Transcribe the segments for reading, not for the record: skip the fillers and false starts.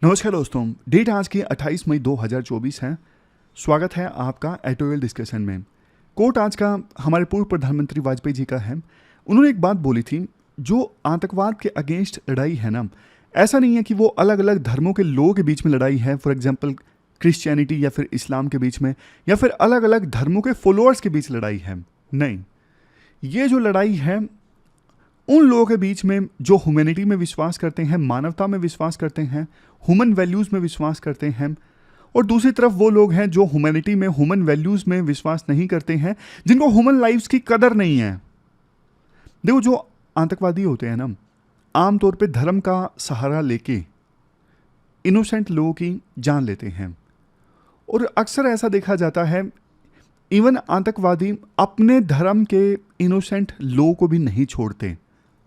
नमस्कार दोस्तों, डेट आज की 28 मई 2024 है। स्वागत है आपका एडिटोरियल डिस्कशन में। कोट आज का हमारे पूर्व प्रधानमंत्री वाजपेयी जी का है। उन्होंने एक बात बोली थी, जो आतंकवाद के अगेंस्ट लड़ाई है ना, ऐसा नहीं है कि वो अलग अलग धर्मों के लोगों के बीच में लड़ाई है, फॉर एग्जाम्पल क्रिश्चियनिटी या फिर इस्लाम के बीच में, या फिर अलग अलग धर्मों के फॉलोअर्स के बीच लड़ाई है। नहीं, ये जो लड़ाई है उन लोगों के बीच में जो ह्यूमैनिटी में विश्वास करते हैं, मानवता में विश्वास करते हैं, ह्यूमन वैल्यूज़ में विश्वास करते हैं, और दूसरी तरफ वो लोग हैं जो ह्यूमैनिटी में, ह्यूमन वैल्यूज़ में विश्वास नहीं करते हैं, जिनको ह्यूमन लाइफ्स की कदर नहीं है। देखो, जो आतंकवादी होते हैं ना, आमतौर पे धर्म का सहारा लेके इनोसेंट लोगों की जान लेते हैं, और अक्सर ऐसा देखा जाता है इवन आतंकवादी अपने धर्म के इनोसेंट लोगों को भी नहीं छोड़ते।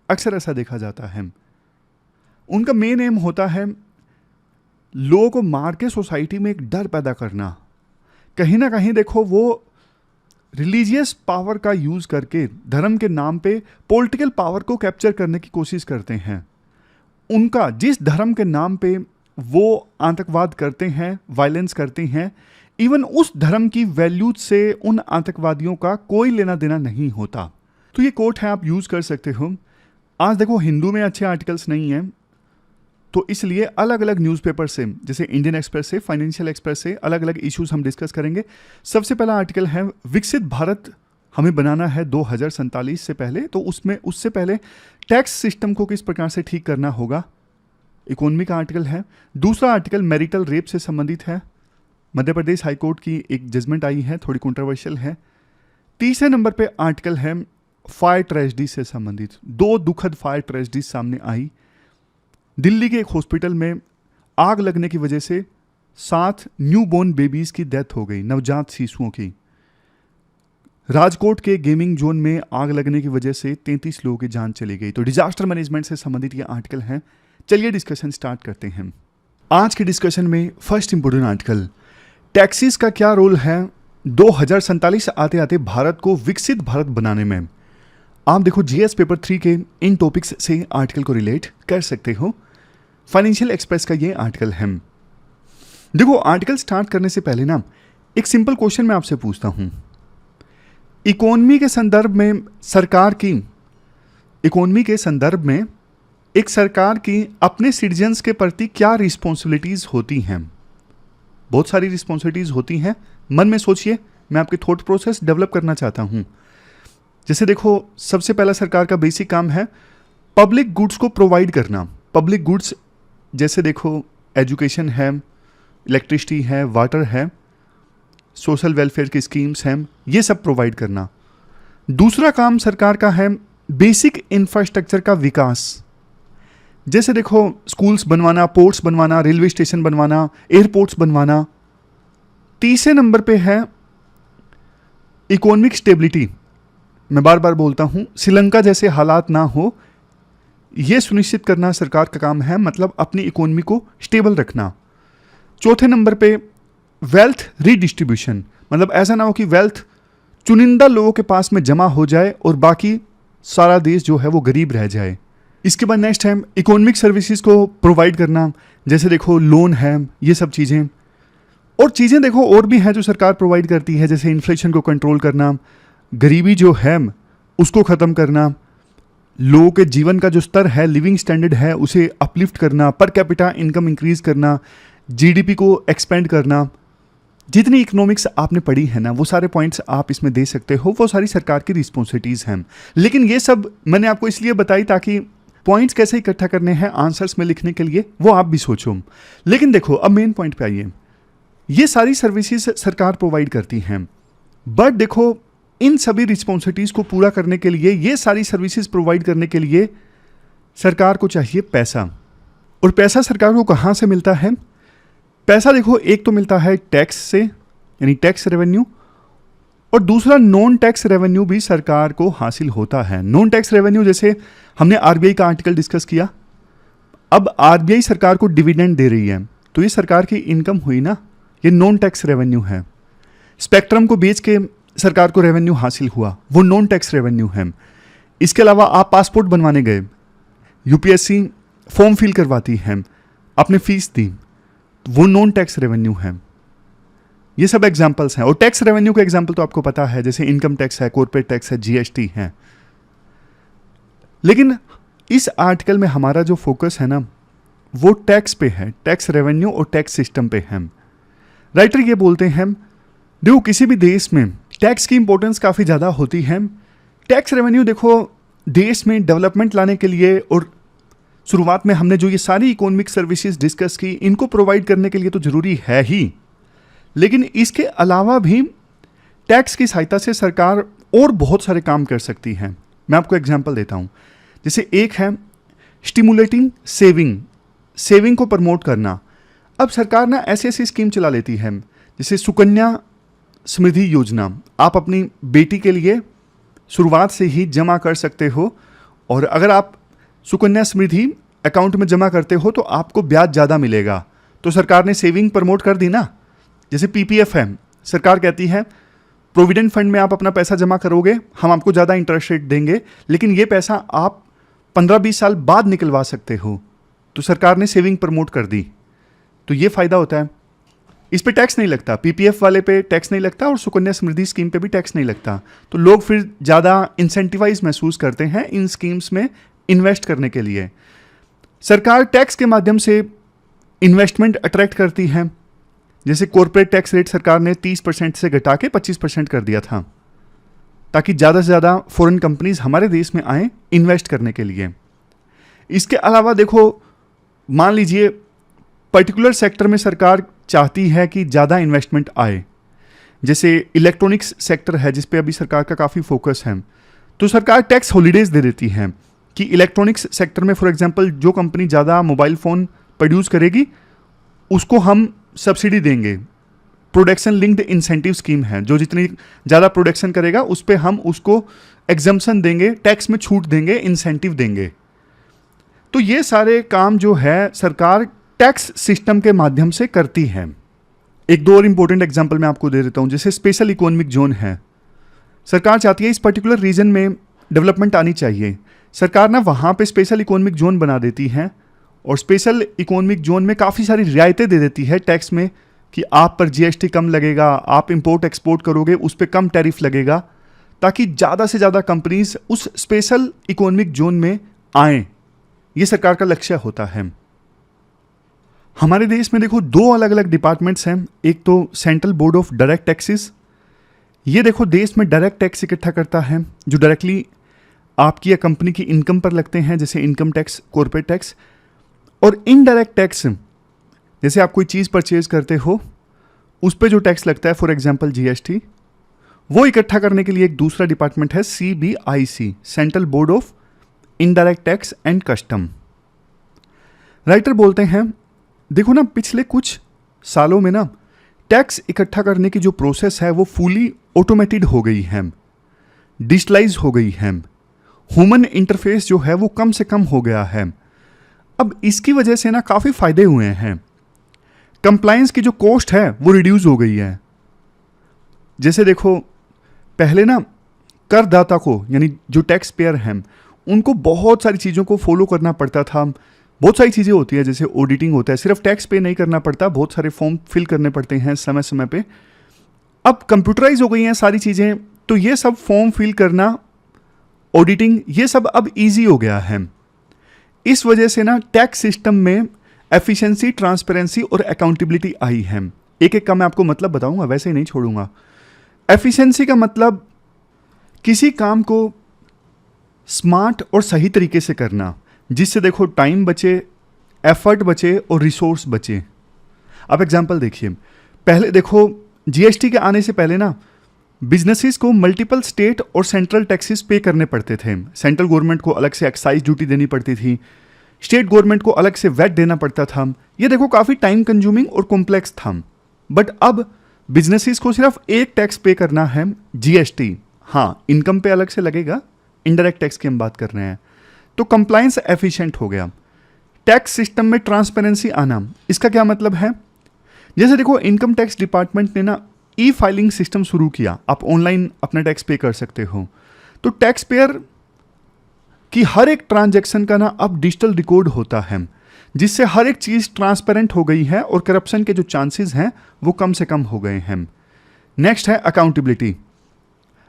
अक्सर ऐसा देखा जाता है। उनका मेन एम होता है लोगों को मार के सोसाइटी में एक डर पैदा करना। कहीं ना कहीं देखो, वो रिलीजियस पावर का यूज़ करके धर्म के नाम पे पॉलिटिकल पावर को कैप्चर करने की कोशिश करते हैं। उनका जिस धर्म के नाम पे वो आतंकवाद करते हैं, वायलेंस करते हैं, इवन उस धर्म की वैल्यूज से उन आतंकवादियों का कोई लेना देना नहीं होता। तो ये कोट है, आप यूज़ कर सकते हो। आज देखो, हिंदू में अच्छे आर्टिकल्स नहीं हैं, तो इसलिए अलग अलग न्यूज़पेपर से, जैसे इंडियन एक्सप्रेस से, फाइनेंशियल एक्सप्रेस से, अलग अलग इश्यूज हम डिस्कस करेंगे। सबसे पहला आर्टिकल है, विकसित भारत हमें बनाना है 2047 से पहले, तो उससे पहले टैक्स सिस्टम को किस प्रकार से ठीक करना होगा, इकोनॉमी का आर्टिकल है। दूसरा आर्टिकल मैरिटल रेप से संबंधित है। मध्य प्रदेश हाईकोर्ट की एक जजमेंट आई है, थोड़ी कंट्रोवर्शियल है। तीसरे नंबर पे आर्टिकल है फायर ट्रेजेडी से संबंधित। दो दुखद फायर ट्रेजेडी सामने आई। दिल्ली के एक हॉस्पिटल में आग लगने की वजह से 7 न्यूबॉर्न बेबीज की डेथ हो गई, नवजात शिशुओं की। राजकोट के गेमिंग जोन में आग लगने की वजह से 33 लोगों की जान चली गई। तो डिजास्टर मैनेजमेंट से संबंधित ये आर्टिकल है। चलिए डिस्कशन स्टार्ट करते हैं। आज के डिस्कशन में फर्स्ट इंपोर्टेंट आर्टिकल, टैक्सीज का क्या रोल है 2047 आते आते भारत को विकसित भारत बनाने में। आप देखो, जीएस पेपर 3 के इन टॉपिक्स से आर्टिकल को रिलेट कर सकते हो। फाइनेंशियल एक्सप्रेस का ये आर्टिकल है। देखो, आर्टिकल स्टार्ट करने से पहले ना एक सिंपल क्वेश्चन मैं आपसे पूछता हूं। इकोनॉमी के संदर्भ में एक सरकार की अपने सिटीजन्स के प्रति क्या रिस्पॉन्सिबिलिटीज होती हैं? बहुत सारी रिस्पॉन्सिबिलिटीज होती हैं। मन में सोचिए, मैं आपके थॉट प्रोसेस डेवलप करना चाहता हूं। जैसे देखो, सबसे पहला सरकार का बेसिक काम है पब्लिक गुड्स को प्रोवाइड करना। पब्लिक गुड्स जैसे देखो, एजुकेशन है, इलेक्ट्रिसिटी है, वाटर है, सोशल वेलफेयर की स्कीम्स हैं, ये सब प्रोवाइड करना। दूसरा काम सरकार का है बेसिक इंफ्रास्ट्रक्चर का विकास। जैसे देखो, स्कूल्स बनवाना, पोर्ट्स बनवाना, रेलवे स्टेशन बनवाना, एयरपोर्ट्स बनवाना। तीसरे नंबर पे है इकोनॉमिक स्टेबिलिटी। मैं बार बार बोलता हूं, श्रीलंका जैसे हालात ना हो, यह सुनिश्चित करना सरकार का काम है, मतलब अपनी इकोनॉमी को स्टेबल रखना। चौथे नंबर पे वेल्थ रीडिस्ट्रीब्यूशन, मतलब ऐसा ना हो कि वेल्थ चुनिंदा लोगों के पास में जमा हो जाए और बाकी सारा देश जो है वो गरीब रह जाए। इसके बाद नेक्स्ट है इकोनॉमिक सर्विसेज को प्रोवाइड करना। जैसे देखो, लोन है, ये सब चीज़ें। और चीज़ें देखो और भी हैं जो सरकार प्रोवाइड करती है, जैसे इन्फ्लेशन को कंट्रोल करना, गरीबी जो है उसको ख़त्म करना, लोगों के जीवन का जो स्तर है, लिविंग स्टैंडर्ड है, उसे अपलिफ्ट करना, पर कैपिटा इनकम इंक्रीज करना, जीडीपी को एक्सपेंड करना। जितनी इकोनॉमिक्स आपने पढ़ी है ना, वो सारे पॉइंट्स आप इसमें दे सकते हो, वो सारी सरकार की रिस्पॉन्सिबिलिटीज़ हैं। लेकिन ये सब मैंने आपको इसलिए बताई ताकि पॉइंट्स कैसे इकट्ठा करने हैं आंसर्स में लिखने के लिए, वो आप भी सोचो। लेकिन देखो, अब मेन पॉइंट पे आइए। ये सारी सर्विसेज सरकार प्रोवाइड करती हैं, बट देखो, इन सभी रिस्पॉन्सिबिलिटीज को पूरा करने के लिए, ये सारी सर्विसेज प्रोवाइड करने के लिए सरकार को चाहिए पैसा। और पैसा सरकार को कहाँ से मिलता है? पैसा देखो, एक तो मिलता है टैक्स से, यानी टैक्स रेवेन्यू, और दूसरा नॉन टैक्स रेवेन्यू भी सरकार को हासिल होता है। नॉन टैक्स रेवेन्यू, जैसे हमने आरबीआई का आर्टिकल डिस्कस किया। अब आरबीआई सरकार को डिविडेंड दे रही है, तो ये सरकार की इनकम हुई ना, ये नॉन टैक्स रेवेन्यू है। स्पेक्ट्रम को बेच के सरकार को रेवेन्यू हासिल हुआ, वो नॉन टैक्स रेवेन्यू है। इसके अलावा आप पासपोर्ट बनवाने गए, यूपीएससी फॉर्म फिल करवाती है, आपने फीस दी, वो नॉन टैक्स रेवेन्यू है। ये सब एग्जाम्पल्स हैं। और टैक्स रेवेन्यू का एग्जाम्पल तो आपको पता है, जैसे इनकम टैक्स है, कॉर्पोरेट टैक्स है, जीएसटी है। लेकिन इस आर्टिकल में हमारा जो फोकस है ना, वो टैक्स पे है, टैक्स रेवेन्यू और टैक्स सिस्टम पे है। राइटर ये बोलते हैं, देखो किसी भी देश में टैक्स की इंपॉर्टेंस काफ़ी ज़्यादा होती है। टैक्स रेवेन्यू देखो देश में डेवलपमेंट लाने के लिए, और शुरुआत में हमने जो ये सारी इकोनॉमिक सर्विसेज डिस्कस की, इनको प्रोवाइड करने के लिए तो ज़रूरी है ही, लेकिन इसके अलावा भी टैक्स की सहायता से सरकार और बहुत सारे काम कर सकती है। मैं आपको एग्जांपल देता हूँ। जैसे एक है स्टिमुलेटिंग सेविंग को प्रमोट करना। अब सरकार ना ऐसी ऐसी स्कीम चला लेती है, जैसे सुकन्या समृद्धि योजना। आप अपनी बेटी के लिए शुरुआत से ही जमा कर सकते हो, और अगर आप सुकन्या समृद्धि अकाउंट में जमा करते हो तो आपको ब्याज ज़्यादा मिलेगा। तो सरकार ने सेविंग प्रमोट कर दी ना। जैसे पीपीएफ है, सरकार कहती है प्रोविडेंट फंड में आप अपना पैसा जमा करोगे, हम आपको ज़्यादा इंटरेस्ट रेट देंगे, लेकिन ये पैसा आप 15-20 साल बाद निकलवा सकते हो। तो सरकार ने सेविंग प्रमोट कर दी, तो ये फ़ायदा होता है। इस पे टैक्स नहीं लगता, पीपीएफ वाले पे टैक्स नहीं लगता, और सुकन्या समृद्धि स्कीम पे भी टैक्स नहीं लगता। तो लोग फिर ज़्यादा इंसेंटिवाइज महसूस करते हैं इन स्कीम्स में इन्वेस्ट करने के लिए। सरकार टैक्स के माध्यम से इन्वेस्टमेंट अट्रैक्ट करती है। जैसे कॉर्पोरेट टैक्स रेट सरकार ने 30% से घटा के 25% कर दिया था, ताकि ज़्यादा से ज़्यादा फॉरेन कंपनीज हमारे देश में आए इन्वेस्ट करने के लिए। इसके अलावा देखो, मान लीजिए पर्टिकुलर सेक्टर में सरकार चाहती है कि ज़्यादा इन्वेस्टमेंट आए, जैसे इलेक्ट्रॉनिक्स सेक्टर है जिस पे अभी सरकार का काफ़ी फोकस है, तो सरकार टैक्स हॉलीडेज दे देती है कि इलेक्ट्रॉनिक्स सेक्टर में फॉर एग्जांपल जो कंपनी ज़्यादा मोबाइल फ़ोन प्रोड्यूस करेगी उसको हम सब्सिडी देंगे। प्रोडक्शन लिंक्ड इंसेंटिव स्कीम है, जो जितनी ज़्यादा प्रोडक्शन करेगा उस पर हम उसको एग्जम्पशन देंगे, टैक्स में छूट देंगे, इंसेंटिव देंगे। तो ये सारे काम जो है सरकार टैक्स सिस्टम के माध्यम से करती है। एक दो और इंपॉर्टेंट एग्जांपल मैं आपको दे देता हूँ। जैसे स्पेशल इकोनॉमिक जोन है, सरकार चाहती है इस पर्टिकुलर रीजन में डेवलपमेंट आनी चाहिए, सरकार ना वहाँ पे स्पेशल इकोनॉमिक जोन बना देती है, और स्पेशल इकोनॉमिक जोन में काफ़ी सारी रियायतें दे देती है टैक्स में, कि आप पर जीएसटी कम लगेगा, आप इंपोर्ट एक्सपोर्ट करोगे उस पर कम टैरिफ लगेगा, ताकि ज़्यादा से ज़्यादा कंपनीज उस स्पेशल इकोनॉमिक जोन में आएँ। ये सरकार का लक्ष्य होता है। हमारे देश में देखो दो अलग अलग डिपार्टमेंट्स हैं। एक तो central board of direct taxes, ये देखो देश में डायरेक्ट टैक्स इकट्ठा करता है जो डायरेक्टली आपकी या कंपनी की इनकम पर लगते हैं, जैसे इनकम टैक्स, कॉर्पोरेट टैक्स। और इनडायरेक्ट टैक्स, जैसे आप कोई चीज़ परचेज करते हो उस पर जो टैक्स लगता है, फॉर एग्जांपल जीएसटी, वो इकट्ठा करने के लिए एक दूसरा डिपार्टमेंट है CBIC, central board of indirect tax and custom. Writer बोलते हैं देखो ना, पिछले कुछ सालों में ना टैक्स इकट्ठा करने की जो प्रोसेस है वो फुली ऑटोमेटेड हो गई है, डिजिटलाइज हो गई है, ह्यूमन इंटरफेस जो है वो कम से कम हो गया है। अब इसकी वजह से ना काफ़ी फायदे हुए हैं। कंप्लायंस की जो कॉस्ट है वो रिड्यूस हो गई है। जैसे देखो पहले ना करदाता को, यानी जो टैक्स पेयर हैं, उनको बहुत सारी चीज़ों को फॉलो करना पड़ता था। बहुत सारी चीज़ें होती है, जैसे ऑडिटिंग होता है, सिर्फ टैक्स पे नहीं करना पड़ता, बहुत सारे फॉर्म फिल करने पड़ते हैं समय समय पे। अब कंप्यूटराइज हो गई हैं सारी चीज़ें, तो ये सब फॉर्म फिल करना, ऑडिटिंग, ये सब अब इजी हो गया है। इस वजह से ना टैक्स सिस्टम में एफिशिएंसी, ट्रांसपेरेंसी और अकाउंटेबिलिटी आई है। एक एक का मैं आपको मतलब बताऊंगा, वैसे ही नहीं छोड़ूंगा। एफिशिएंसी का मतलब किसी काम को स्मार्ट और सही तरीके से करना, जिससे देखो टाइम बचे, एफर्ट बचे और रिसोर्स बचे। अब एग्जांपल देखिए, पहले देखो जीएसटी के आने से पहले ना बिजनेसेस को मल्टीपल स्टेट और सेंट्रल टैक्सेस पे करने पड़ते थे। सेंट्रल गवर्नमेंट को अलग से एक्साइज ड्यूटी देनी पड़ती थी, स्टेट गवर्नमेंट को अलग से वैट देना पड़ता था। ये देखो काफ़ी टाइम कंज्यूमिंग और कॉम्प्लेक्स था। बट अब बिजनेसेस को सिर्फ एक टैक्स पे करना है, जीएसटी। हाँ, इनकम पे अलग से लगेगा, इनडायरेक्ट टैक्स की हम बात कर रहे हैं। तो कंप्लायंस एफिशिएंट हो गया। टैक्स सिस्टम में ट्रांसपेरेंसी आना, इसका क्या मतलब है? जैसे देखो इनकम टैक्स डिपार्टमेंट ने ना ई फाइलिंग सिस्टम शुरू किया, आप ऑनलाइन अपना टैक्स पे कर सकते हो। तो टैक्स पेयर की हर एक ट्रांजैक्शन का ना अब डिजिटल रिकॉर्ड होता है, जिससे हर एक चीज़ ट्रांसपेरेंट हो गई है और करप्शन के जो चांसेस हैं वो कम से कम हो गए हैं। नेक्स्ट है अकाउंटेबिलिटी।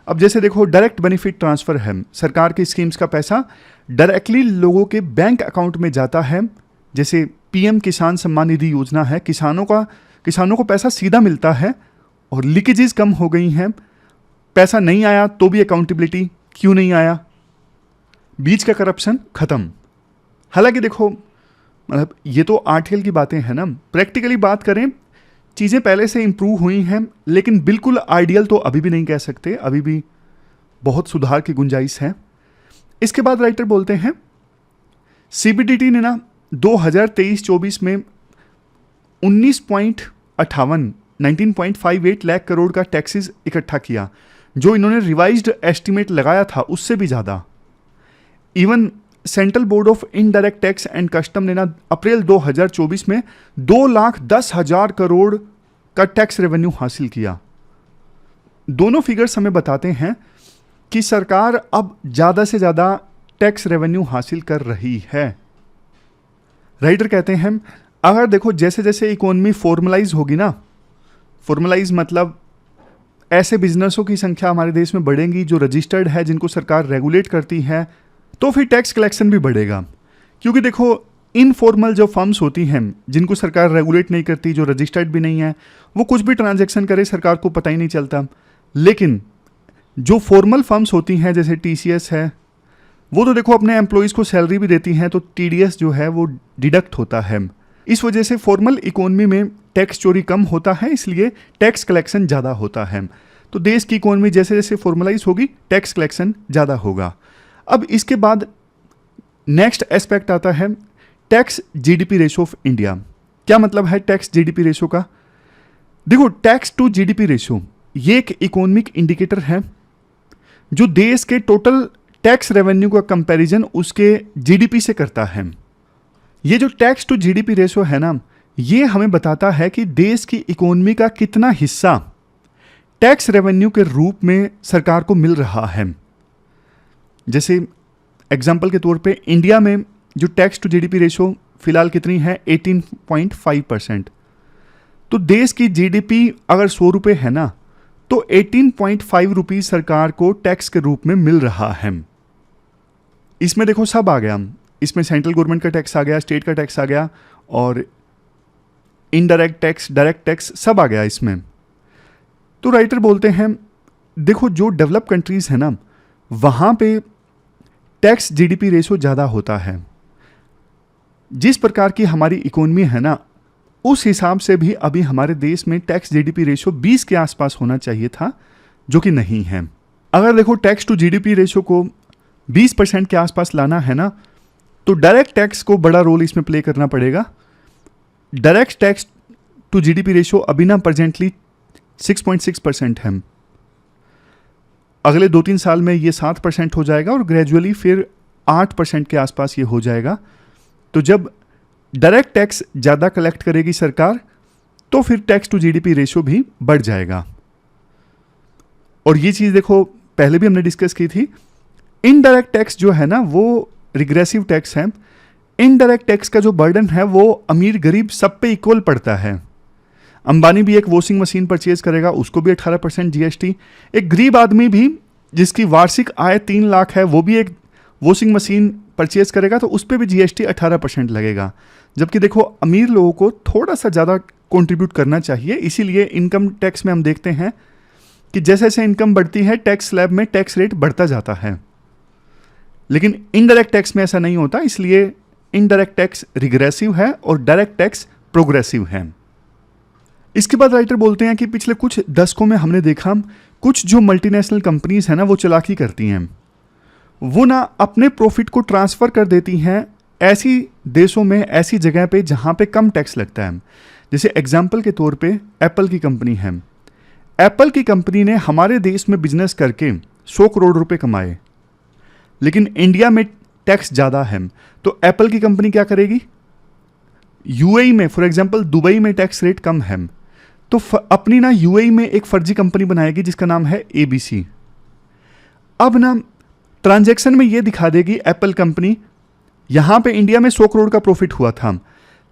अब जैसे देखो डायरेक्ट बेनिफिट ट्रांसफ़र है, सरकार की स्कीम्स का पैसा डायरेक्टली लोगों के बैंक अकाउंट में जाता है। जैसे पीएम किसान सम्मान निधि योजना है, किसानों को पैसा सीधा मिलता है और लीकेजेस कम हो गई हैं। पैसा नहीं आया तो भी अकाउंटेबिलिटी, क्यों नहीं आया, बीच का करप्शन खत्म। हालांकि देखो मतलब ये तो आर्टिकल की बातें हैं ना, प्रैक्टिकली बात करें चीज़ें पहले से इम्प्रूव हुई हैं, लेकिन बिल्कुल आइडियल तो अभी भी नहीं कह सकते, अभी भी बहुत सुधार की गुंजाइश है। इसके बाद राइटर बोलते हैं सीबीडीटी ने ना 2023-24 में 19.58 लाख करोड़ का टैक्सेस इकट्ठा किया, जो इन्होंने रिवाइज्ड एस्टीमेट लगाया था उससे भी ज़्यादा। Even central board of indirect tax and custom ने ना अप्रैल 2024 में 2,10,000 करोड़ का टैक्स रेवेन्यू हासिल किया। दोनों फिगर्स हमें बताते हैं कि सरकार अब ज़्यादा से ज़्यादा टैक्स रेवेन्यू हासिल कर रही है। राइटर कहते हैं अगर देखो जैसे जैसे इकोनॉमी फॉर्मलाइज होगी ना, फॉर्मलाइज मतलब ऐसे बिजनेसों की संख्या हमारे देश में बढ़ेगी जो रजिस्टर्ड है, जिनको सरकार रेगुलेट करती है, तो फिर टैक्स कलेक्शन भी बढ़ेगा। क्योंकि देखो इनफॉर्मल जो फर्म्स होती हैं जिनको सरकार रेगुलेट नहीं करती, जो रजिस्टर्ड भी नहीं है, वो कुछ भी ट्रांजैक्शन करे सरकार को पता ही नहीं चलता। लेकिन जो फॉर्मल फर्म्स होती हैं जैसे टीसीएस है, वो तो देखो अपने एम्प्लॉयज़ को सैलरी भी देती हैं, तो टीडीएस जो है वो डिडक्ट होता है। इस वजह से फॉर्मल इकोनॉमी में टैक्स चोरी कम होता है, इसलिए टैक्स कलेक्शन ज़्यादा होता है। तो देश की इकोनॉमी जैसे जैसे फॉर्मलाइज होगी टैक्स कलेक्शन ज़्यादा होगा। अब इसके बाद नेक्स्ट एस्पेक्ट आता है tax GDP ratio of India. क्या मतलब है टैक्स जीडीपी रेशो का? देखो टैक्स टू जीडीपी रेशो ये एक इकोनॉमिक इंडिकेटर है जो देश के टोटल टैक्स रेवेन्यू का कंपैरिजन उसके जीडीपी से करता है। ये जो टैक्स टू जीडीपी रेशो है ना, ये हमें बताता है कि देश की इकोनॉमी का कितना हिस्सा टैक्स रेवेन्यू के रूप में सरकार को मिल रहा है। जैसे एग्जाम्पल के तौर पे इंडिया में जो टैक्स टू जीडीपी रेशो फिलहाल कितनी है 18.5%। तो देश की जीडीपी अगर 100 रुपये है ना, तो 18.5 रुपीज़ सरकार को टैक्स के रूप में मिल रहा है। इसमें देखो सब आ गया, इसमें सेंट्रल गवर्नमेंट का टैक्स आ गया, स्टेट का टैक्स आ गया और इनडायरेक्ट टैक्स, डायरेक्ट टैक्स सब आ गया इसमें। तो राइटर बोलते हैं देखो जो डेवलप कंट्रीज़ है ना, वहाँ पे टैक्स जीडीपी रेशो ज़्यादा होता है। जिस प्रकार की हमारी इकोनॉमी है ना, उस हिसाब से भी अभी हमारे देश में टैक्स जीडीपी रेशो 20 के आसपास होना चाहिए था, जो कि नहीं है। अगर देखो टैक्स टू जीडीपी रेशो को 20% के आसपास लाना है ना, तो डायरेक्ट टैक्स को बड़ा रोल इसमें प्ले करना पड़ेगा। Direct tax to GDP ratio अभी ना प्रेजेंटली 6.6% है। अगले 2-3 साल में ये 7% हो जाएगा और ग्रेजुअली फिर 8% के आसपास ये हो जाएगा। तो जब डायरेक्ट टैक्स ज़्यादा कलेक्ट करेगी सरकार, तो फिर टैक्स टू जीडीपी रेशो भी बढ़ जाएगा। और ये चीज़ देखो पहले भी हमने डिस्कस की थी, इनडायरेक्ट टैक्स जो है ना वो रिग्रेसिव टैक्स है। इनडायरेक्ट टैक्स का जो बर्डन है वो अमीर गरीब सब पे इक्वल पड़ता है। अंबानी भी एक वॉशिंग मशीन परचेज करेगा, उसको भी 18% जीएसटी। एक गरीब आदमी भी जिसकी वार्षिक आय 3 लाख है, वो भी एक वॉशिंग मशीन परचेज करेगा तो उस पर भी जीएसटी 18% लगेगा। जबकि देखो अमीर लोगों को थोड़ा सा ज़्यादा कंट्रीब्यूट करना चाहिए। इसीलिए इनकम टैक्स में हम देखते हैं कि जैसे जैसे इनकम बढ़ती है टैक्स स्लैब में टैक्स रेट बढ़ता जाता है। लेकिन इनडायरेक्ट टैक्स में ऐसा नहीं होता, इसलिए इनडायरेक्ट टैक्स रिग्रेसिव है और डायरेक्ट टैक्स प्रोग्रेसिव है। इसके बाद राइटर बोलते हैं कि पिछले कुछ दशकों में हमने देखा कुछ जो मल्टीनेशनल कंपनीज हैं ना, वो चालाकी करती हैं। वो ना अपने प्रॉफिट को ट्रांसफ़र कर देती हैं ऐसी देशों में, ऐसी जगह पे जहाँ पे कम टैक्स लगता है। जैसे एग्जाम्पल के तौर पे एप्पल की कंपनी है। एप्पल की कंपनी ने हमारे देश में बिजनेस करके 100 करोड़ रुपए कमाए, लेकिन इंडिया में टैक्स ज़्यादा है। तो एप्पल की कंपनी क्या करेगी, यूएई में फॉर एग्जांपल दुबई में टैक्स रेट कम है, तो अपनी ना यूएई में एक फर्जी कंपनी बनाएगी जिसका नाम है एबीसी। अब ना ट्रांजैक्शन में ये दिखा देगी एप्पल कंपनी यहाँ पे इंडिया में 100 करोड़ का प्रॉफिट हुआ था,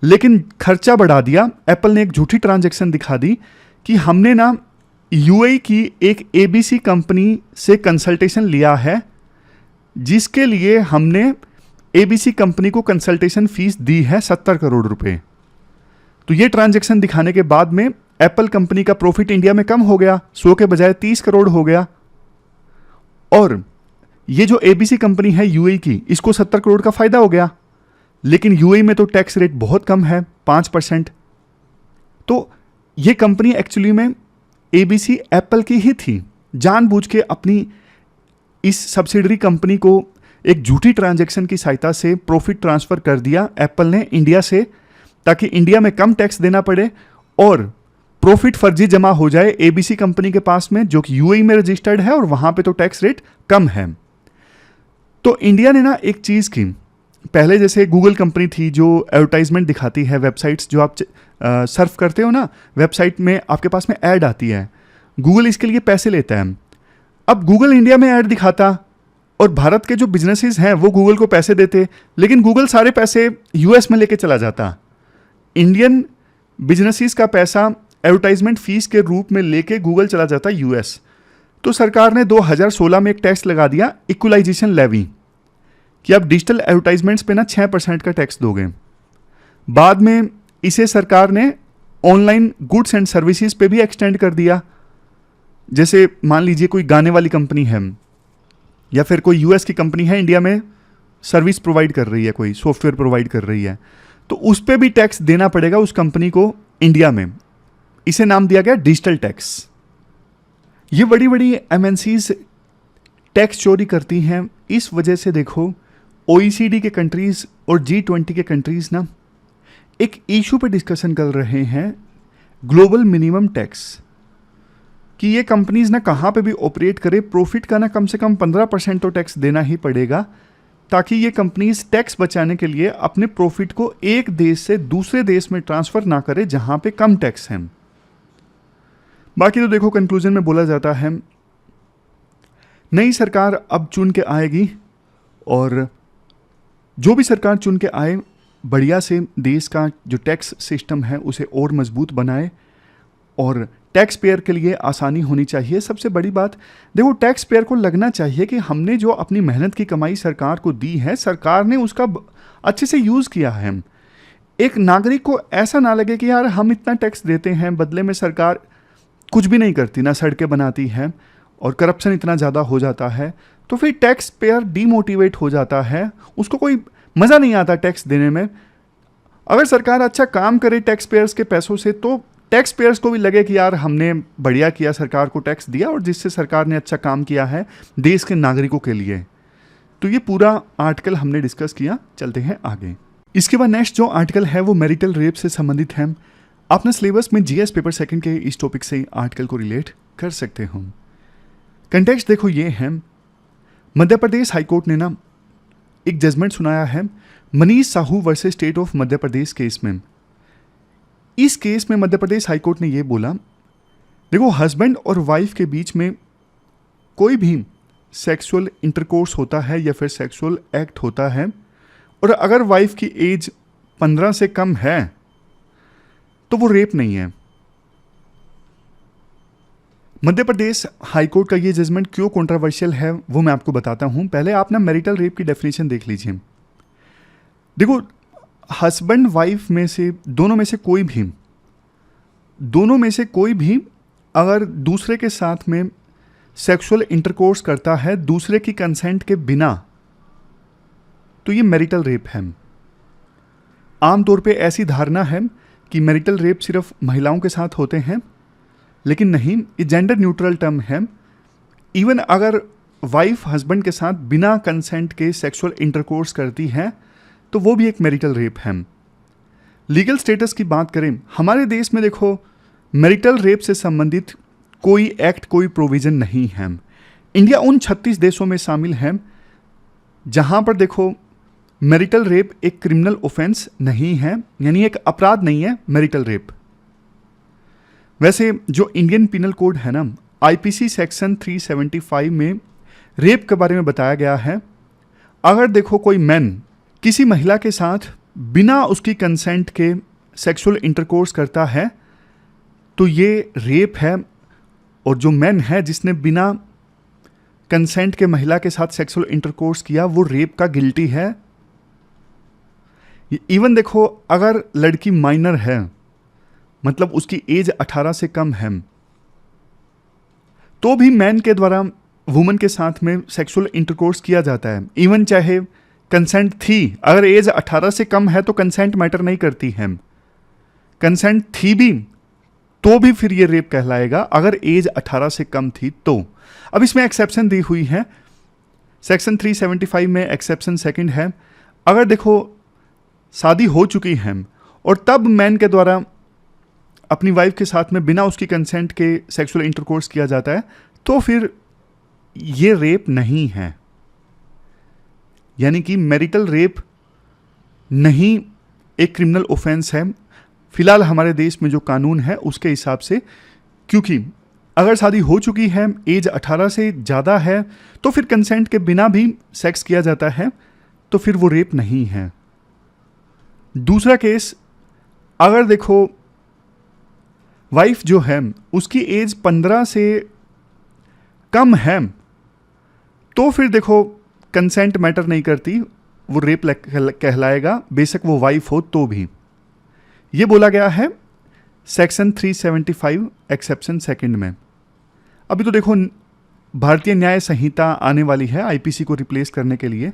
लेकिन खर्चा बढ़ा दिया। एप्पल ने एक झूठी ट्रांजैक्शन दिखा दी कि हमने ना यूएई की एक एबीसी कंपनी से कंसल्टेशन लिया है, जिसके लिए हमने एबीसी कंपनी को कंसल्टेशन फीस दी है 70 करोड़ रुपए। तो ये ट्रांजैक्शन दिखाने के बाद में एप्पल कंपनी का प्रॉफिट इंडिया में कम हो गया, 100 के बजाय 30 करोड़ हो गया। और ये जो एबीसी कंपनी है यूएई की, इसको 70 करोड़ का फायदा हो गया। लेकिन यूएई में तो टैक्स रेट बहुत कम है, 5%। तो ये कंपनी एक्चुअली में एबीसी एप्पल की ही थी। जानबूझ के अपनी इस सब्सिडरी कंपनी को एक झूठी ट्रांजैक्शन की सहायता से प्रॉफिट ट्रांसफर कर दिया एप्पल ने इंडिया से, ताकि इंडिया में कम टैक्स देना पड़े और प्रॉफिट फर्जी जमा हो जाए एबीसी कंपनी के पास में, जो कि यूएई में रजिस्टर्ड है और वहां पे तो टैक्स रेट कम है। तो इंडिया ने ना एक चीज की, पहले जैसे गूगल कंपनी थी जो एडवर्टाइजमेंट दिखाती है, वेबसाइट्स जो आप सर्फ करते हो ना, वेबसाइट में आपके पास में ऐड आती है, गूगल इसके लिए पैसे लेता है। अब गूगल इंडिया में ऐड दिखाता और भारत के जो बिजनेसेस हैं वो गूगल को पैसे देते, लेकिन गूगल सारे पैसे यूएस में लेके चला जाता। इंडियन बिजनेसेस का पैसा एडवर्टाइजमेंट फीस के रूप में लेके गूगल चला जाता यूएस। तो सरकार ने 2016 में एक टैक्स लगा दिया, इक्वलाइजेशन लेवी, कि अब डिजिटल एडवर्टाइजमेंट्स पे ना 6% का टैक्स दोगे। बाद में इसे सरकार ने ऑनलाइन गुड्स एंड सर्विसेज पे भी एक्सटेंड कर दिया। जैसे मान लीजिए कोई गाने वाली कंपनी है या फिर कोई यूएस की कंपनी है, इंडिया में सर्विस प्रोवाइड कर रही है, कोई सॉफ्टवेयर प्रोवाइड कर रही है, तो उस पर भी टैक्स देना पड़ेगा उस कंपनी को इंडिया में। इसे नाम दिया गया डिजिटल टैक्स। ये बड़ी बड़ी एमएनसीज टैक्स चोरी करती हैं। इस वजह से देखो ओईसीडी के कंट्रीज और G20 के कंट्रीज ना एक इशू पे डिस्कशन कर रहे हैं, ग्लोबल मिनिमम टैक्स, कि ये कंपनीज ना कहाँ पे भी ऑपरेट करे, प्रॉफिट का ना कम से कम 15% तो टैक्स देना ही पड़ेगा, ताकि ये कंपनीज टैक्स बचाने के लिए अपने प्रॉफिट को एक देश से दूसरे देश में ट्रांसफर ना करे जहां पे कम टैक्स है। बाकी तो देखो कंक्लूजन में बोला जाता है नई सरकार अब चुन के आएगी और जो भी सरकार चुन के आए बढ़िया से देश का जो टैक्स सिस्टम है उसे और मजबूत बनाए और टैक्स पेयर के लिए आसानी होनी चाहिए। सबसे बड़ी बात देखो, टैक्स पेयर को लगना चाहिए कि हमने जो अपनी मेहनत की कमाई सरकार को दी है, सरकार ने उसका अच्छे से यूज़ किया है। एक नागरिक को ऐसा ना लगे कि यार हम इतना टैक्स देते हैं, बदले में सरकार कुछ भी नहीं करती, ना सड़कें बनाती है और करप्शन इतना ज़्यादा हो जाता है, तो फिर टैक्स पेयर डीमोटिवेट हो जाता है, उसको कोई मज़ा नहीं आता टैक्स देने में। अगर सरकार अच्छा काम करे टैक्स पेयर्स के पैसों से, तो टैक्स पेयर्स को भी लगे कि यार हमने बढ़िया किया, सरकार को टैक्स दिया और जिससे सरकार ने अच्छा काम किया है देश के नागरिकों के लिए। तो ये पूरा आर्टिकल हमने डिस्कस किया। चलते हैं आगे। इसके बाद नेक्स्ट जो आर्टिकल है वो मैरिटल रेप से संबंधित है। अपने सिलेबस में जीएस पेपर सेकंड के इस टॉपिक से आर्टिकल को रिलेट कर सकते हो। कंटेक्स्ट देखो ये है, मध्य प्रदेश हाईकोर्ट ने ना एक जजमेंट सुनाया है Manish Sahu versus state of Madhya Pradesh case में। इस केस में मध्य प्रदेश हाईकोर्ट ने यह बोला, देखो हस्बैंड और वाइफ के बीच में कोई भी सेक्सुअल इंटरकोर्स होता है या फिर सेक्सुअल एक्ट होता है और अगर वाइफ की एज 15 से कम है तो वो रेप नहीं है। मध्य प्रदेश हाईकोर्ट का ये जजमेंट क्यों कंट्रोवर्शियल है वो मैं आपको बताता हूं। पहले आप ना मैरिटल रेप की डेफिनेशन देख लीजिए। देखो हस्बैंड वाइफ में से दोनों में से कोई भी अगर दूसरे के साथ में सेक्सुअल इंटरकोर्स करता है दूसरे की कंसेंट के बिना, तो ये मैरिटल रेप है। आमतौर पे ऐसी धारणा है कि मैरिटल रेप सिर्फ महिलाओं के साथ होते हैं, लेकिन नहीं, ये जेंडर न्यूट्रल टर्म है। इवन अगर वाइफ हस्बैंड के साथ बिना कंसेंट के सेक्सुअल इंटरकोर्स करती है तो वो भी एक मैरिटल रेप है। लीगल स्टेटस की बात करें, हमारे देश में देखो मैरिटल रेप से संबंधित कोई एक्ट, कोई प्रोविजन नहीं है। इंडिया उन 36 देशों में शामिल है जहां पर देखो मैरिटल रेप एक क्रिमिनल ऑफेंस नहीं है, यानी एक अपराध नहीं है मैरिटल रेप। वैसे जो इंडियन पिनल कोड है ना, आईपीसी सेक्शन 375 में रेप के बारे में बताया गया है, अगर देखो कोई मैन किसी महिला के साथ बिना उसकी कंसेंट के सेक्सुअल इंटरकोर्स करता है तो ये रेप है। और जो मैन है जिसने बिना कंसेंट के महिला के साथ सेक्सुअल इंटरकोर्स किया वो रेप का गिल्टी है। इवन देखो, अगर लड़की माइनर है, मतलब उसकी एज 18 से कम है, तो भी मैन के द्वारा वुमन के साथ में सेक्सुअल इंटरकोर्स किया जाता है। इवन चाहे कंसेंट थी, अगर एज 18 से कम है तो कंसेंट मैटर नहीं करती है। कंसेंट थी भी तो भी फिर ये रेप कहलाएगा अगर एज 18 से कम थी तो। अब इसमें एक्सेप्शन दी हुई है, सेक्शन 375 में एक्सेप्शन सेकंड है। अगर देखो शादी हो चुकी है और तब मैन के द्वारा अपनी वाइफ के साथ में बिना उसकी कंसेंट के सेक्सुअल इंटरकोर्स किया जाता है तो फिर ये रेप नहीं है। यानी कि मैरिटल रेप नहीं एक क्रिमिनल ऑफेंस है फिलहाल हमारे देश में जो कानून है उसके हिसाब से, क्योंकि अगर शादी हो चुकी है, एज 18 से ज़्यादा है, तो फिर कंसेंट के बिना भी सेक्स किया जाता है तो फिर वो रेप नहीं है। दूसरा केस, अगर देखो वाइफ जो है उसकी एज 15 से कम है तो फिर देखो कंसेंट मैटर नहीं करती, वो रेप कहलाएगा बेशक वो वाइफ हो तो भी। ये बोला गया है सेक्शन 375 एक्सेप्शन सेकंड में। अभी तो देखो भारतीय न्याय संहिता आने वाली है आईपीसी को रिप्लेस करने के लिए।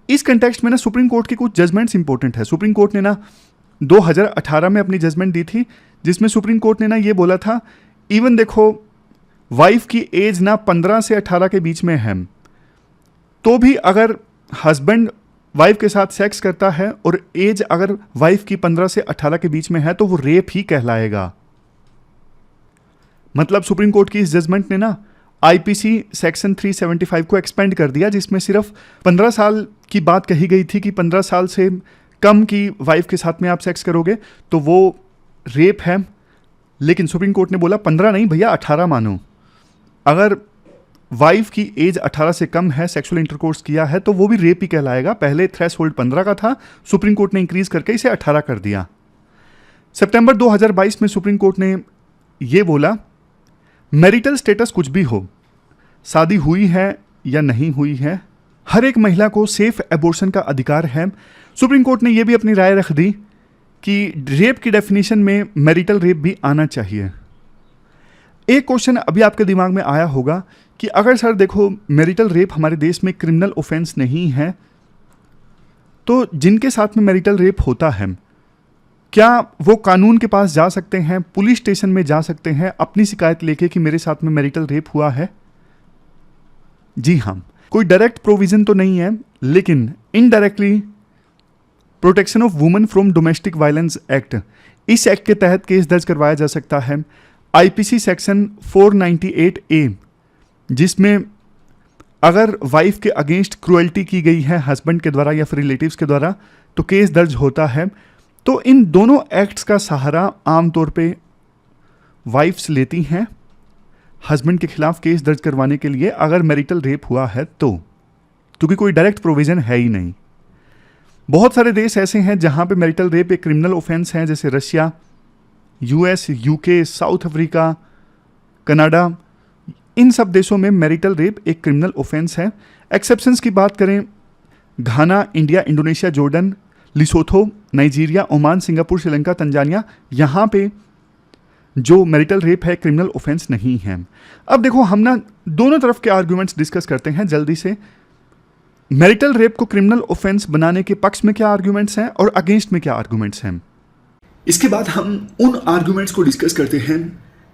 इस कंटेक्स्ट में ना सुप्रीम कोर्ट की कुछ जजमेंट्स इंपॉर्टेंट है। सुप्रीम कोर्ट ने ना 2018 में अपनी जजमेंट दी थी जिसमें सुप्रीम कोर्ट ने ना ये बोला था, इवन देखो वाइफ की एज ना 15 से 18 के बीच में है तो भी अगर हस्बैंड वाइफ के साथ सेक्स करता है और एज अगर वाइफ की 15 से 18 के बीच में है तो वो रेप ही कहलाएगा। मतलब सुप्रीम कोर्ट की इस जजमेंट ने ना आईपीसी सेक्शन 375 को एक्सपेंड कर दिया, जिसमें सिर्फ 15 साल की बात कही गई थी कि 15 साल से कम की वाइफ के साथ में आप सेक्स करोगे तो वो रेप है। लेकिन सुप्रीम कोर्ट ने बोला 15 नहीं भैया 18 मानो। अगर वाइफ की एज 18 से कम है, सेक्सुअल इंटरकोर्स किया है तो वो भी रेप ही कहलाएगा। पहले थ्रेशोल्ड 15 का था, सुप्रीम कोर्ट ने इंक्रीज करके इसे 18 कर दिया। सितंबर 2022 में सुप्रीम कोर्ट ने ये बोला, मैरिटल स्टेटस कुछ भी हो, शादी हुई है या नहीं हुई है, हर एक महिला को सेफ एबॉर्शन का अधिकार है। सुप्रीम कोर्ट ने यह भी अपनी राय रख दी कि रेप की डेफिनेशन में मैरिटल रेप भी आना चाहिए। एक क्वेश्चन अभी आपके दिमाग में आया होगा कि अगर सर देखो मैरिटल रेप हमारे देश में क्रिमिनल ऑफेंस नहीं है तो जिनके साथ में मैरिटल रेप होता है क्या वो कानून के पास जा सकते हैं, पुलिस स्टेशन में जा सकते हैं अपनी शिकायत लेके कि मेरे साथ में मैरिटल रेप हुआ है? जी हाँ, कोई डायरेक्ट प्रोविजन तो नहीं है लेकिन indirectly protection of women from domestic violence act, इस एक्ट के तहत केस दर्ज करवाया जा सकता है। आईपीसी सेक्शन 498A, जिसमें अगर वाइफ के अगेंस्ट क्रुएल्टी की गई है हस्बैंड के द्वारा या फिर रिलेटिव्स के द्वारा तो केस दर्ज होता है। तो इन दोनों एक्ट्स का सहारा आमतौर पे वाइफ्स लेती हैं हस्बैंड के खिलाफ केस दर्ज करवाने के लिए अगर मैरिटल रेप हुआ है तो, क्योंकि कोई डायरेक्ट प्रोविजन है ही नहीं। बहुत सारे देश ऐसे हैं जहां पे मैरिटल रेप एक क्रिमिनल ऑफेंस है, जैसे Russia, US, UK, South Africa, Canada. इन सब देशों में मैरिटल रेप एक क्रिमिनल ऑफेंस है। एक्सेप्शंस की बात करें, Ghana, India, Indonesia, Jordan, Lesotho, Nigeria, Oman, Singapore, Sri Lanka, Tanzania, यहाँ पे जो मैरिटल रेप है क्रिमिनल ऑफेंस नहीं है। अब देखो हम ना दोनों तरफ के आर्ग्यूमेंट्स डिस्कस करते हैं जल्दी से। मैरिटल रेप को क्रिमिनल ऑफेंस बनाने के पक्ष में क्या आर्ग्यूमेंट्स हैं और अगेंस्ट में क्या आर्ग्यूमेंट्स हैं। इसके बाद हम उन आर्ग्यूमेंट्स को डिस्कस करते हैं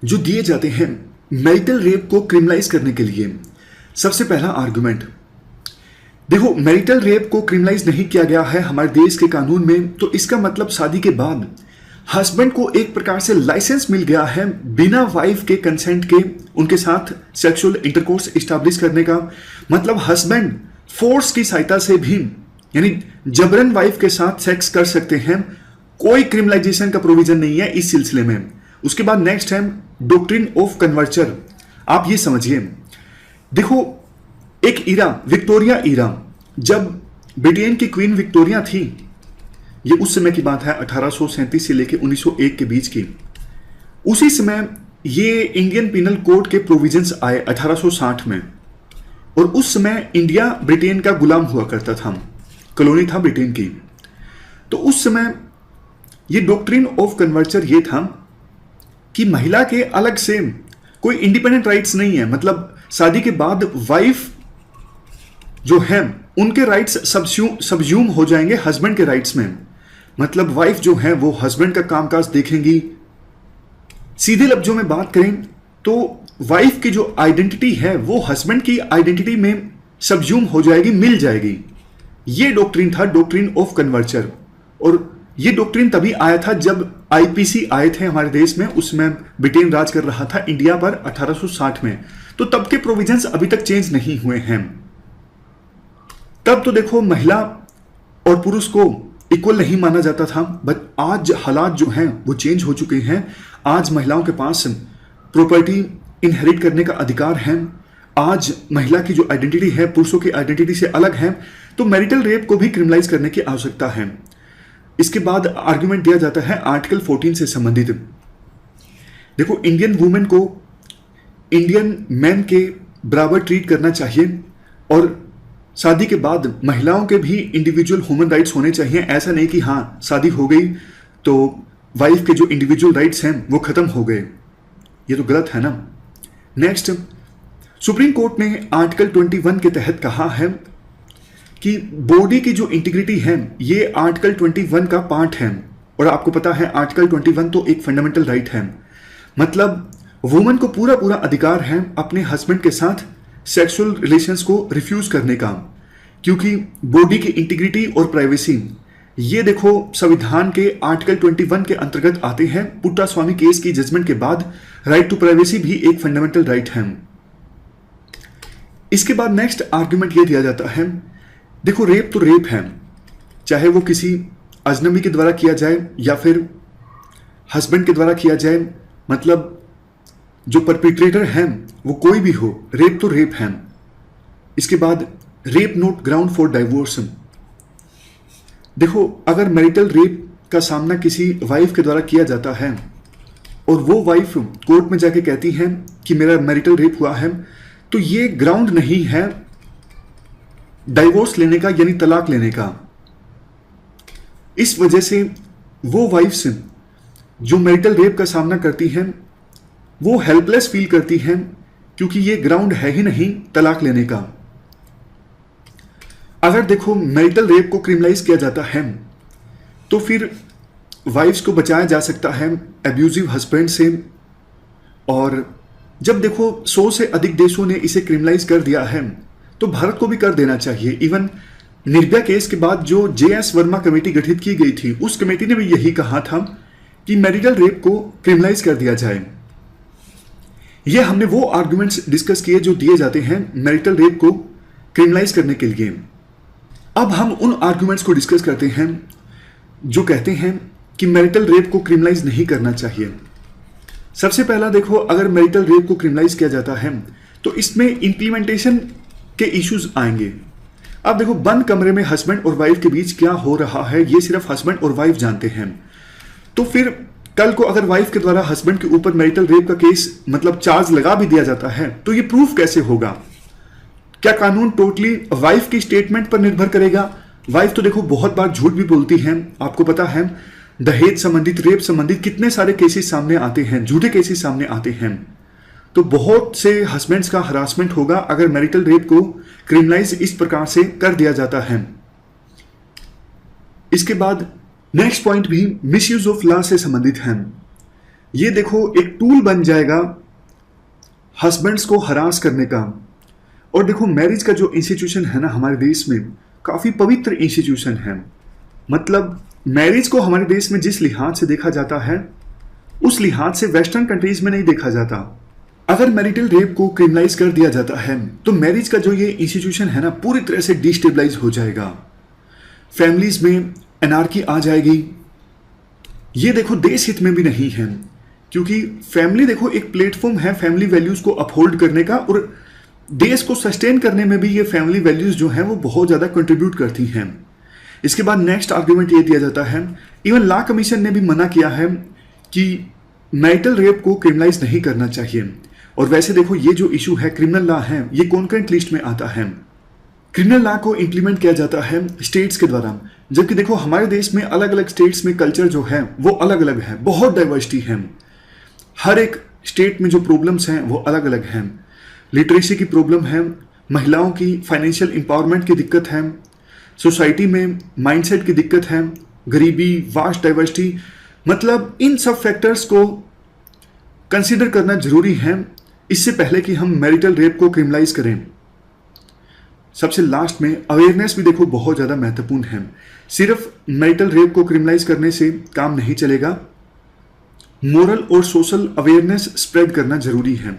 जो दिए जाते हैं मैरिटल रेप को क्रिमिनलाइज करने के लिए। सबसे पहला आर्गुमेंट, देखो मैरिटल रेप को क्रिमिनलाइज नहीं किया गया है हमारे देश के कानून में, तो इसका मतलब शादी के बाद हस्बैंड को एक प्रकार से लाइसेंस मिल गया है बिना वाइफ के कंसेंट के उनके साथ सेक्सुअल इंटरकोर्स एस्टैब्लिश करने का। मतलब हस्बैंड फोर्स की सहायता से भी यानी जबरन वाइफ के साथ सेक्स कर सकते हैं, कोई क्रिमिनलाइजेशन का प्रोविजन नहीं है इस सिलसिले में। उसके बाद नेक्स्ट है डॉक्ट्रिन ऑफ कन्वर्चर। आप ये समझिए, देखो एक इरा, विक्टोरिया इरा, जब ब्रिटेन की क्वीन विक्टोरिया थी ये उस समय की बात है 1837 से लेकर 1901 के बीच की। उसी समय ये इंडियन पिनल कोड के प्रोविजंस आए 1860 में, और उस समय इंडिया ब्रिटेन का गुलाम हुआ करता था, कॉलोनी था ब्रिटेन की। तो उस समय ये डॉक्ट्रिन ऑफ कन्वर्चर ये था कि महिला के अलग से कोई इंडिपेंडेंट राइट्स नहीं है, मतलब शादी के बाद वाइफ जो है उनके राइट्स सबज्यूम हो जाएंगे हस्बैंड के राइट्स में। मतलब वाइफ जो है वो हस्बैंड का कामकाज देखेंगी। सीधे लफ्जों में बात करें तो वाइफ की जो आइडेंटिटी है वो हस्बैंड की आइडेंटिटी में सबज्यूम हो जाएगी, मिल जाएगी। ये डॉक्ट्रिन था, डॉक्ट्रिन ऑफ कन्वर्चर। और ये डॉक्ट्रिन तभी आया था जब आईपीसी आए थे हमारे देश में, उसमें ब्रिटेन राज कर रहा था इंडिया पर 1860 में। तो तब के प्रोविजंस अभी तक चेंज नहीं हुए हैं। तब तो देखो महिला और पुरुष को इक्वल नहीं माना जाता था, बट आज हालात जो हैं वो चेंज हो चुके हैं। आज महिलाओं के पास प्रॉपर्टी इनहेरिट करने का अधिकार है। आज महिला की जो आइडेंटिटी है पुरुषों की आइडेंटिटी से अलग है, तो मैरिटल रेप को भी क्रिमिनलाइज करने की आवश्यकता है। इसके बाद आर्गुमेंट दिया जाता है आर्टिकल 14 से संबंधित। देखो, इंडियन वुमेन को इंडियन मैन के बराबर ट्रीट करना चाहिए, और शादी के बाद महिलाओं के भी इंडिविजुअल ह्यूमन राइट्स होने चाहिए। ऐसा नहीं कि हाँ शादी हो गई तो वाइफ के जो इंडिविजुअल राइट्स हैं वो खत्म हो गए, ये तो गलत है ना। नेक्स्ट, सुप्रीम कोर्ट ने आर्टिकल 21 के तहत कहा है कि बॉडी की जो इंटीग्रिटी है ये आर्टिकल 21 का पार्ट है। और आपको पता है आर्टिकल 21 तो एक फंडामेंटल राइट है, मतलब वुमन को पूरा पूरा अधिकार है अपने हस्बैंड के साथ सेक्सुअल रिलेशंस को रिफ्यूज करने का, क्योंकि बॉडी की इंटीग्रिटी और प्राइवेसी ये देखो संविधान के आर्टिकल 21 के अंतर्गत आते हैं। पुट्टा स्वामी केस की जजमेंट के बाद राइट टू प्राइवेसी भी एक फंडामेंटल राइट है। इसके बाद नेक्स्ट आर्गुमेंट ये दिया जाता है, देखो रेप तो रेप है, चाहे वो किसी अजनबी के द्वारा किया जाए या फिर हस्बैंड के द्वारा किया जाए, मतलब जो परपिट्रेटर है वो कोई भी हो, रेप तो रेप है। इसके बाद rape not ground for divorce. देखो, अगर मैरिटल रेप का सामना किसी वाइफ के द्वारा किया जाता है और वो वाइफ कोर्ट में जाके कहती है कि मेरा मैरिटल रेप हुआ है, तो ये ग्राउंड नहीं है डाइवोर्स लेने का, यानी तलाक लेने का। इस वजह से वो वाइफ्स जो मैरिटल रेप का सामना करती हैं वो हेल्पलेस फील करती हैं, क्योंकि ये ग्राउंड है ही नहीं तलाक लेने का। अगर देखो मैरिटल रेप को क्रिमिनलाइज किया जाता है तो फिर वाइफ्स को बचाया जा सकता है एब्यूजिव हस्बैंड से। और जब देखो 100 से अधिक देशों ने इसे क्रिमिनलाइज कर दिया है तो भारत को भी कर देना चाहिए। इवन निर्भया केस के बाद जो JS वर्मा कमेटी गठित की गई थी, उस कमेटी ने भी यही कहा था कि मैरिटल रेप को क्रिमिनलाइज कर दिया जाए। ये हमने वो आर्गुमेंट्स डिस्कस किए जो दिए जाते हैं मैरिटल रेप को क्रिमिनलाइज करने के लिए। अब हम उन आर्गुमेंट्स को डिस्कस करते हैं जो कहते हैं कि मैरिटल रेप को क्रिमिनलाइज नहीं करना चाहिए। सबसे पहला देखो, अगर मैरिटल रेप को क्रिमिनलाइज किया जाता है तो इसमें इंप्लीमेंटेशन के इश्यूज आएंगे। अब देखो, बंद कमरे में हस्बैंड और वाइफ के बीच क्या हो रहा है ये सिर्फ हस्बैंड और वाइफ जानते हैं। तो फिर कल को अगर वाइफ के द्वारा हस्बैंड के ऊपर मैरिटल रेप का केस मतलब चार्ज लगा भी दिया जाता है तो ये प्रूफ कैसे होगा? क्या कानून टोटली वाइफ की स्टेटमेंट पर निर्भर करेगा? वाइफ तो देखो बहुत बार झूठ भी बोलती हैं। आपको पता है दहेज संबंधित, रेप संबंधित कितने सारे केसेस सामने आते हैं, झूठे केसेस सामने आते हैं। तो बहुत से हस्बैंड्स का हरासमेंट होगा अगर मैरिटल रेप को क्रिमिनलाइज इस प्रकार से कर दिया जाता है। इसके बाद नेक्स्ट पॉइंट भी मिसयूज ऑफ लॉ से संबंधित है। ये देखो एक टूल बन जाएगा हस्बैंड्स को हरास करने का। और देखो मैरिज का जो इंस्टीट्यूशन है ना हमारे देश में, काफी पवित्र इंस्टीट्यूशन है। मतलब मैरिज को हमारे देश में जिस लिहाज से देखा जाता है उस लिहाज से वेस्टर्न कंट्रीज में नहीं देखा जाता। अगर मैरिटल रेप को क्रिमिनलाइज कर दिया जाता है तो मैरिज का जो ये इंस्टीट्यूशन है ना पूरी तरह से डिस्टेबलाइज हो जाएगा। फैमिलीज में एनार्की आ जाएगी। ये देखो देश हित में भी नहीं है, क्योंकि फैमिली देखो एक प्लेटफॉर्म है फैमिली वैल्यूज को अपहोल्ड करने का, और देश को सस्टेन करने में भी ये फैमिली वैल्यूज जो हैं वो बहुत ज़्यादा कंट्रीब्यूट करती हैं। इसके बाद नेक्स्ट आर्ग्यूमेंट ये दिया जाता है, इवन लॉ कमीशन ने भी मना किया है कि मैरिटल रेप को क्रिमिनलाइज नहीं करना चाहिए। और वैसे देखो ये जो इशू है क्रिमिनल लॉ है, ये कॉन्करेंट लिस्ट में आता है। क्रिमिनल लॉ को इंप्लीमेंट किया जाता है स्टेट्स के द्वारा, जबकि देखो हमारे देश में अलग अलग स्टेट्स में कल्चर जो है वो अलग अलग है, बहुत डाइवर्सिटी है। हर एक स्टेट में जो प्रॉब्लम्स हैं वो अलग अलग हैं। लिटरेसी की प्रॉब्लम है, महिलाओं की फाइनेंशियल एम्पावरमेंट की दिक्कत है, सोसाइटी में माइंडसेट की दिक्कत है, गरीबी, वास्ट डाइवर्सिटी, मतलब इन सब फैक्टर्स को कंसिडर करना जरूरी है इससे पहले कि हम मैरिटल रेप को क्रिमिनलाइज करें। सबसे लास्ट में अवेयरनेस भी देखो बहुत ज़्यादा महत्वपूर्ण है। सिर्फ मैरिटल रेप को क्रिमिनलाइज करने से काम नहीं चलेगा, मोरल और सोशल अवेयरनेस स्प्रेड करना जरूरी है।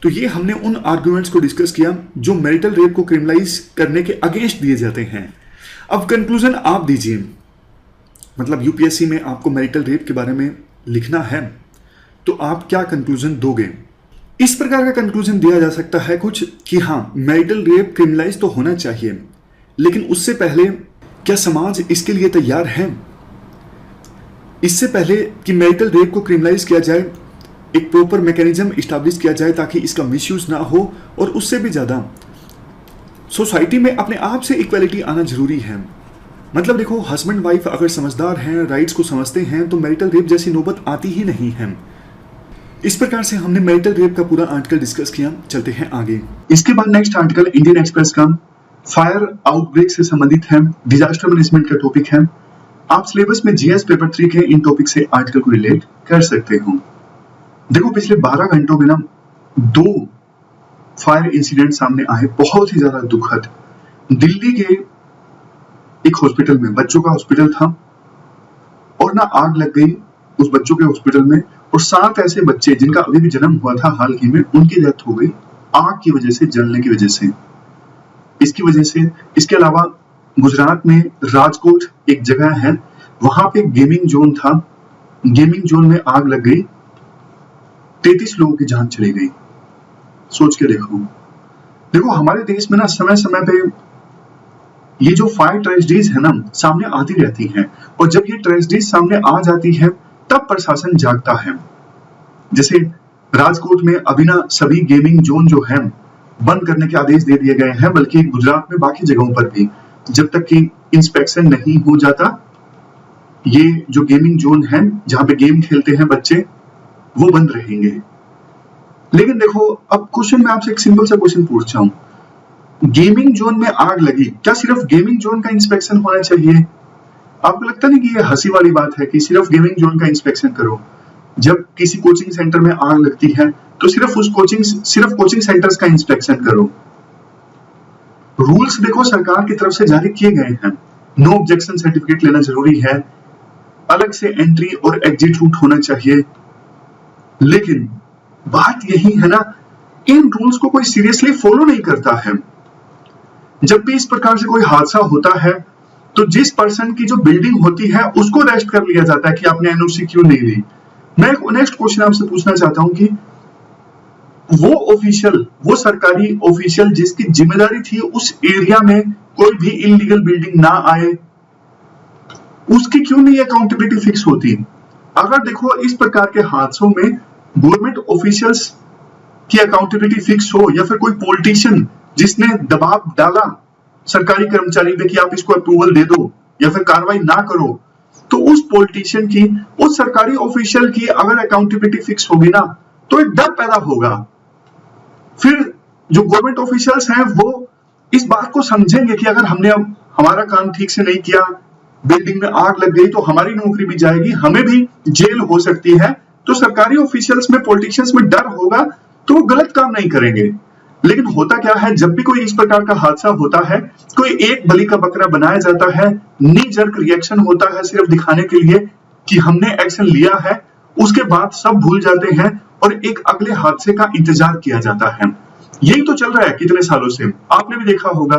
तो ये हमने उन आर्गुमेंट्स को डिस्कस किया जो मैरिटल रेप को क्रिमिनलाइज करने के अगेंस्ट दिए जाते हैं। अब कंक्लूजन आप दीजिए, मतलब यूपीएससी में आपको मैरिटल रेप के बारे में लिखना है तो आप क्या कंक्लूजन दोगे? इस प्रकार का कंक्लूजन दिया जा सकता है कुछ कि हाँ, मैरिटल रेप क्रिमिनलाइज तो होना चाहिए, लेकिन उससे पहले क्या समाज इसके लिए तैयार है? इससे पहले कि मैरिटल रेप को क्रिमिनलाइज किया जाए, एक प्रॉपर मैकेनिज्म इस्टेब्लिश किया जाए ताकि इसका मिसयूज ना हो, और उससे भी ज़्यादा सोसाइटी में अपने आप से इक्वालिटी आना जरूरी है। मतलब देखो, हस्बैंड वाइफ अगर समझदार हैं, राइट्स को समझते हैं, तो मैरिटल रेप जैसी नौबत आती ही नहीं है। इस प्रकार से हमने मैरिटल रेप का पूरा आर्टिकल डिस्कस किया। चलते हैं आगे। इसके बाद नेक्स्ट आर्टिकल इंडियन एक्सप्रेस का फायर आउटब्रेक से संबंधित है, डिजास्टर मैनेजमेंट का टॉपिक है। आप सिलेबस में जीएस पेपर 3 के इन टॉपिक से आर्टिकल को रिलेट कर सकते हो। देखो, पिछले 12 घंटों में ना 2 फायर इंसिडेंट सामने आए, बहुत ही ज्यादा दुखद। दिल्ली के एक हॉस्पिटल में, बच्चों का हॉस्पिटल था, और ना आग लग गई उस बच्चों के हॉस्पिटल में, और 7 ऐसे बच्चे जिनका अभी भी जन्म हुआ था हाल ही में, उनकी डेथ हो गई आग की वजह से, जलने की वजह से। इसकी वजह से, इसके अलावा गुजरात में राजकोट एक जगह है, वहां पे गेमिंग जोन था, गेमिंग जोन में आग लग गई, 33 लोगों की जान चली गई। सोच के देखो। देखो, हमारे देश में ना समय समय पे ये जो फायर ट्रेजेडीज है ना सामने आती रहती हैं, और जब ये ट्रेजेडीज सामने आ जाती है तब प्रशासन जागता है। जैसे राजकोट में अभी ना सभी गेमिंग जोन जो है बंद करने के आदेश दे दिए गए हैं, बल्कि गुजरात में बाकी जगहों पर भी जब तक कि इंस्पेक्शन नहीं हो जाता, ये जो गेमिंग जोन है जहां पे गेम खेलते हैं बच्चे, वो बंद रहेंगे। लेकिन देखो, अब क्वेश्चन मैं आपसे एक सिंपल सा क्वेश्चन पूछ रहा हूं, गेमिंग जोन में आग लगी, क्या सिर्फ गेमिंग जोन का इंस्पेक्शन होना चाहिए? आपको लगता नहीं कि ये हंसी वाली बात है कि सिर्फ गेमिंग जोन का इंस्पेक्शन करो? जब किसी कोचिंग सेंटर में आग लगती है तो सिर्फ कोचिंग सेंटर्स का इंस्पेक्शन करो। रूल्स देखो सरकार की तरफ से जारी किए गए हैं, नो ऑब्जेक्शन सर्टिफिकेट लेना जरूरी है, अलग से एंट्री और एग्जिट रूट होना चाहिए। लेकिन बात यही है ना, इन रूल्स को कोई सीरियसली फॉलो नहीं करता है। जब भी इस प्रकार से कोई हादसा होता है तो जिस पर्सन की जो बिल्डिंग होती है उसको अरेस्ट कर लिया जाता है कि आपने एनओसी क्यों नहीं ली। मैं एक नेक्स्ट क्वेश्चन आपसे पूछना चाहता हूं कि वो ऑफिशियल, वो सरकारी ऑफिशियल जिसकी जिम्मेदारी थी उस एरिया में कोई भी इलीगल बिल्डिंग ना आए, उसकी क्यों नहीं अकाउंटेबिलिटी फिक्स होती? अगर देखो इस प्रकार के हादसों में गवर्नमेंट ऑफिशियल्स की अकाउंटेबिलिटी फिक्स हो, या फिर कोई पॉलिटिशियन जिसने दबाव डाला सरकारी कर्मचारी पे कि आप इसको अप्रूवल दे दो या फिर कार्रवाई ना करो, तो उस पॉलिटिशियन की, उस सरकारी ऑफिशियल की अगर अकाउंटेबिलिटी फिक्स होगी ना तो एक डर पैदा होगा। फिर जो गवर्नमेंट ऑफिशियल्स हैं वो इस बात को समझेंगे कि अगर हमने अब हमारा काम ठीक से नहीं किया, बिल्डिंग में आग लग गई, तो हमारी नौकरी भी जाएगी, हमें भी जेल हो सकती है। तो सरकारी ऑफिशियल्स में, पॉलिटिशियंस में डर होगा तो वो गलत काम नहीं करेंगे। लेकिन होता क्या है, जब भी कोई इस प्रकार का हादसा होता है, कोई एक बलि का बकरा बनाया जाता है, नी जर्क रिएक्शन होता है सिर्फ दिखाने के लिए कि हमने एक्शन लिया है, उसके बाद सब भूल जाते हैं और एक अगले हादसे का इंतजार किया जाता है। यही तो चल रहा है कितने सालों से, आपने भी देखा होगा।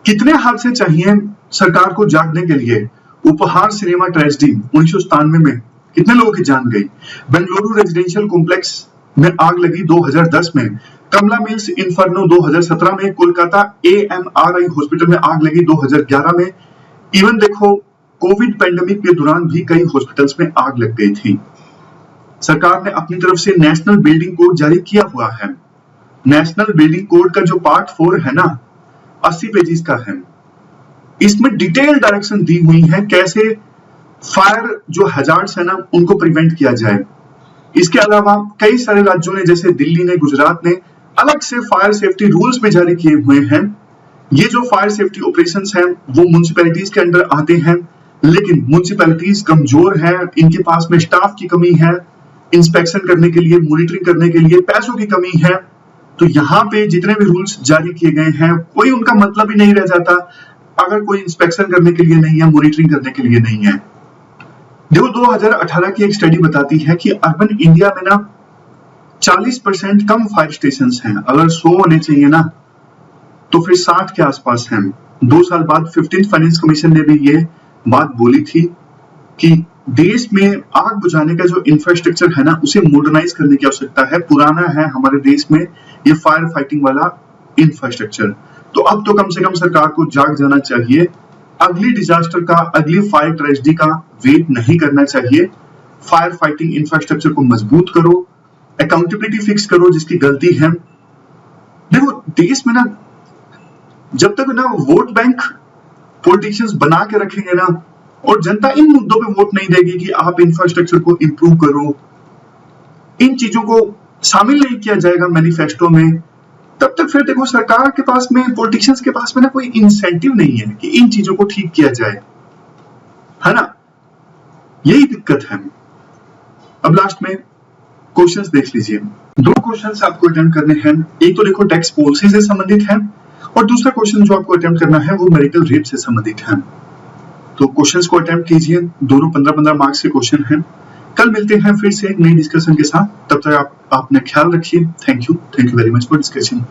कितने हादसे चाहिए सरकार को जागने के लिए? उपहार सिनेमा ट्रेजेडी 1997 में कितने लोगों की जान गई। बेंगलुरु रेजिडेंशियल कॉम्प्लेक्स में आग लगी 2010 में, कमला मिल्स इन्फर्नो 2017 में, कोलकाता AMRI हॉस्पिटल में आग लगी 2011 में। इवन देखो कोविड पैंडेमिक के दौरान भी कई हॉस्पिटल्स में आग लग गई थी। सरकार ने अपनी तरफ से नेशनल बिल्डिंग कोड जारी किया हुआ है। नेशनल बिल्डिंग कोड का जो पार्ट 4 है ना, 80 पेजेस का है। इसमें डिटेल डायरेक्शन दी हुई है कैसे फायर जो हैजार्ड्स है ना उनको प्रिवेंट किया जाए। इसके अलावा कई सारे राज्यों ने, जैसे दिल्ली ने, गुजरात ने अलग से फायर सेफ्टी रूल्स भी जारी किए हुए हैं। ये जो फायर सेफ्टी ऑपरेशंस हैं वो म्युनिसिपैलिटीज के अंडर आते हैं, लेकिन म्युनिसिपैलिटीज कमजोर हैं, इनके पास में स्टाफ की कमी है, इंस्पेक्शन करने के लिए, मॉनिटरिंग करने के लिए पैसों की कमी है। तो यहाँ पे जितने भी रूल्स जारी किए गए हैं कोई उनका मतलब ही नहीं रह जाता अगर कोई इंस्पेक्शन करने के लिए नहीं है, मॉनिटरिंग करने के लिए नहीं है। देखो 2018 की एक स्टडी बताती है कि अर्बन इंडिया में ना 40% कम फायर स्टेशंस हैं। अगर 100 होने चाहिए ना तो फिर 60 के आसपास हैं। 2 साल बाद 15th फाइनेंस कमीशन ने भी ये बात बोली थी कि देश में आग बुझाने का जो इंफ्रास्ट्रक्चर है ना उसे मॉडर्नाइज करने की आवश्यकता है। पुराना है हमारे देश में ये फायर फाइटिंग वाला इंफ्रास्ट्रक्चर। तो अब तो कम से कम सरकार को जाग जाना चाहिए। अगली डिजास्टर का, अगली फायर ट्रेजेडी का वेट नहीं करना चाहिए। फायर फाइटिंग इंफ्रास्ट्रक्चर को मजबूत करो, अकाउंटेबिलिटी फिक्स करो जिसकी गलती है। देखो देश में ना जब तक ना वोट बैंक पॉलिटिशियंस बना के रखेंगे ना और जनता इन मुद्दों पे वोट नहीं देगी कि आप इंफ्रास्ट्रक्चर को इंप्रूव करो, इन चीजों को शामिल नहीं किया जाएगा मैनिफेस्टो में, तब तक फिर देखो सरकार के पास में, पॉलिटिशियंस के पास में ना कोई इंसेंटिव नहीं है कि इन चीजों को ठीक किया जाए, है ना। यही दिक्कत है। अब लास्ट में क्वेश्चंस देख लीजिए। 2 क्वेश्चंस आपको अटेम्प्ट करने हैं। एक तो देखो टैक्स पॉलिसी से संबंधित है और दूसरा क्वेश्चन जो आपको अटेम्प्ट करना है वो मैरिटल रेप से संबंधित है। तो क्वेश्चंस को अटेम्प्ट कीजिए। दोनों 15-15 मार्क्स के क्वेश्चन हैं। कल मिलते हैं फिर से एक नई डिस्कशन के साथ। तब तक आप अपना ख्याल रखिए। Thank you very much for discussion.